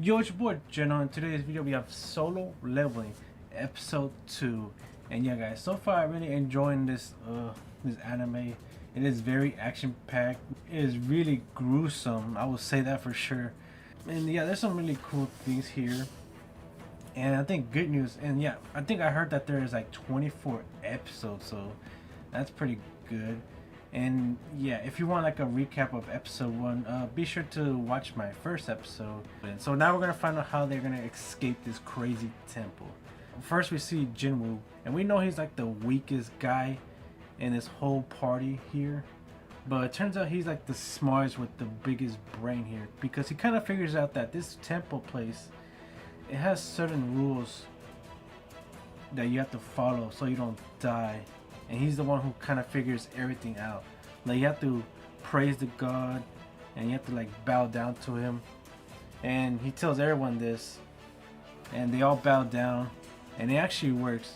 Yo, it's your boy Jenna. In today's video, we have Solo Leveling, episode 2. And yeah, guys, so far I'm really enjoying this anime. It is very action-packed. It is really gruesome. I will say that for sure. And yeah, there's some really cool things here. And I think good news. And yeah, I think I heard that there is like 24 episodes, so that's pretty good. And yeah, if you want like a recap of episode 1, be sure to watch my first episode. And so now we're gonna find out how they're gonna escape this crazy temple. First we see Jinwoo, and we know he's like the weakest guy in this whole party here. But it turns out he's like the smartest with the biggest brain here, because he kind of figures out that this temple place, it has certain rules that you have to follow so you don't die. And he's the one who kind of figures everything out. Like, you have to praise the god, and you have to like bow down to him. And he tells everyone this, and they all bow down, and it actually works.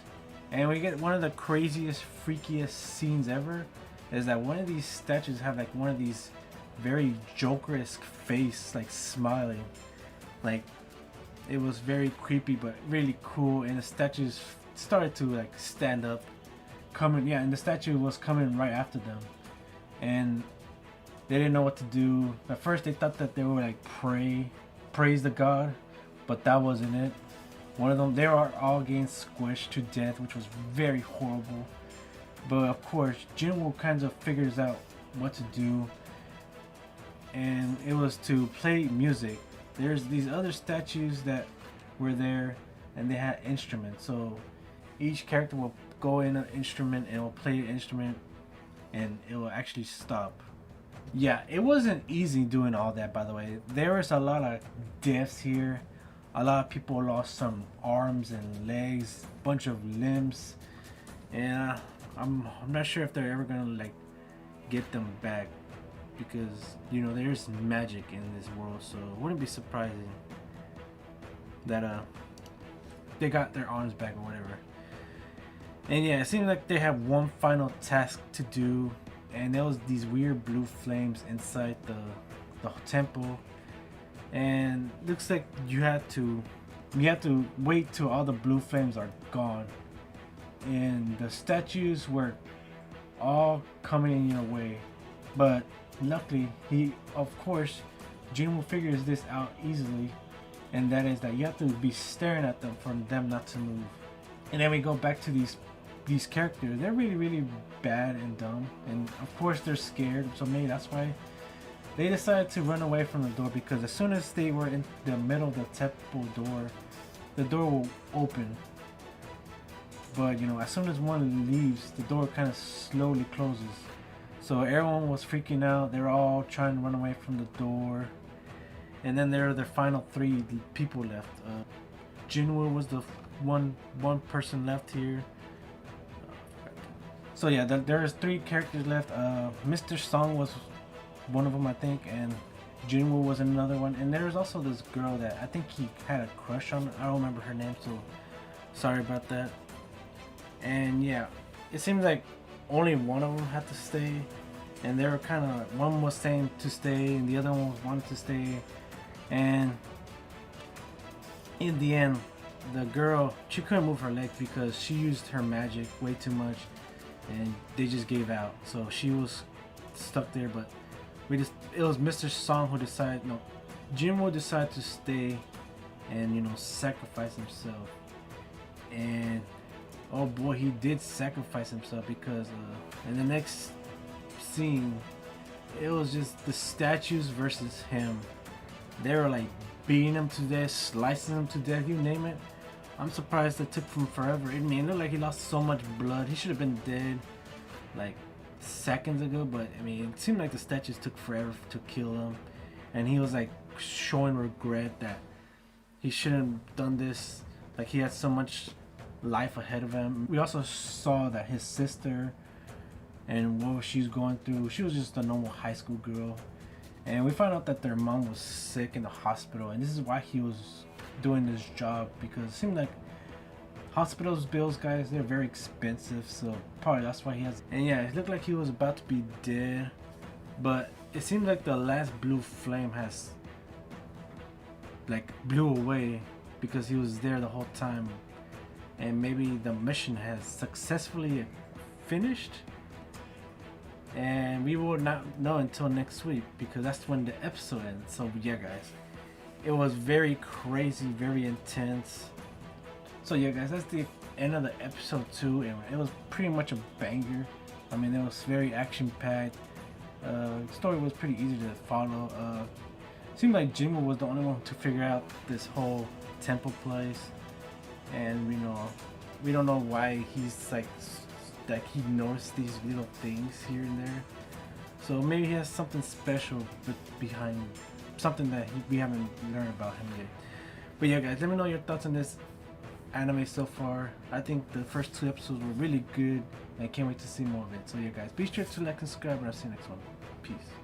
And we get one of the craziest, freakiest scenes ever. Is that one of these statues have like one of these very Joker-esque face, like smiling. Like, it was very creepy but really cool, and the statues started to like stand up. And the statue was coming right after them, and they didn't know what to do. At first they thought that they were like praise the god, but that wasn't it. One of them, they were all getting squished to death, which was very horrible. But of course Jinwoo kind of figures out what to do, and it was to play music. There's these other statues that were there, and they had instruments, so each character will go in an instrument and will play an instrument, and it will actually stop. Yeah, it wasn't easy doing all that, by the way. There was a lot of deaths here. A lot of people lost some arms and legs, bunch of limbs, and I'm not sure if they're ever gonna like get them back, because you know there's magic in this world, so it wouldn't be surprising that they got their arms back or whatever. And yeah, it seems like they have one final task to do, and there was these weird blue flames inside the temple, and looks like you have to wait till all the blue flames are gone, and the statues were all coming in your way. But luckily, Jinwoo figures this out easily, and that is that you have to be staring at them for them not to move. And then we go back to these characters. They're really bad and dumb, and of course they're scared, so maybe that's why they decided to run away from the door, because as soon as they were in the middle of the temple door, the door will open. But you know, as soon as one leaves, the door kind of slowly closes. So everyone was freaking out. They were all trying to run away from the door. And then there are the final 3 people left. Jinwoo was the one person left here. So yeah, there's 3 characters left. Mr. Song was one of them, I think, and Jinwoo was another one. And there's also this girl that I think he had a crush on. I don't remember her name, so sorry about that. And yeah, it seems like only one of them had to stay, and they were kind of, one was saying to stay and the other one wanted to stay. And in the end, the girl, she couldn't move her legs because she used her magic way too much, and they just gave out, so she was stuck there. But it was Mr. Song who decided, no, Jinwoo decided to stay and, you know, sacrifice himself. And oh boy, he did sacrifice himself, because in the next scene, it was just the statues versus him. They were like beating him to death, slicing him to death, you name it. I'm surprised it took him forever. I mean, it looked like he lost so much blood. He should have been dead like seconds ago, but I mean, it seemed like the statues took forever to kill him. And he was like showing regret that he shouldn't have done this. Like, he had so much life ahead of him. We also saw that his sister and what she's going through, she was just a normal high school girl. And we found out that their mom was sick in the hospital, and this is why he was doing this job, because it seemed like hospitals bills, guys, they're very expensive, so probably that's why he has. And yeah, it looked like he was about to be dead, but it seems like the last blue flame has like blew away because he was there the whole time, and maybe the mission has successfully finished, and we will not know until next week because that's when the episode ends. So yeah, guys, it was very crazy, very intense. So yeah, guys, that's the end of the episode 2, and it was pretty much a banger. I mean, it was very action packed. The story was pretty easy to follow. Seemed like Jingle was the only one to figure out this whole temple place, and we don't know why he's like he noticed these little things here and there. So maybe he has something special behind something that we haven't learned about him yet. But yeah, guys, let me know your thoughts on this anime so far. I think the first 2 episodes were really good, and I can't wait to see more of it. So yeah, guys, be sure to like and subscribe, and I'll see you next one. Peace.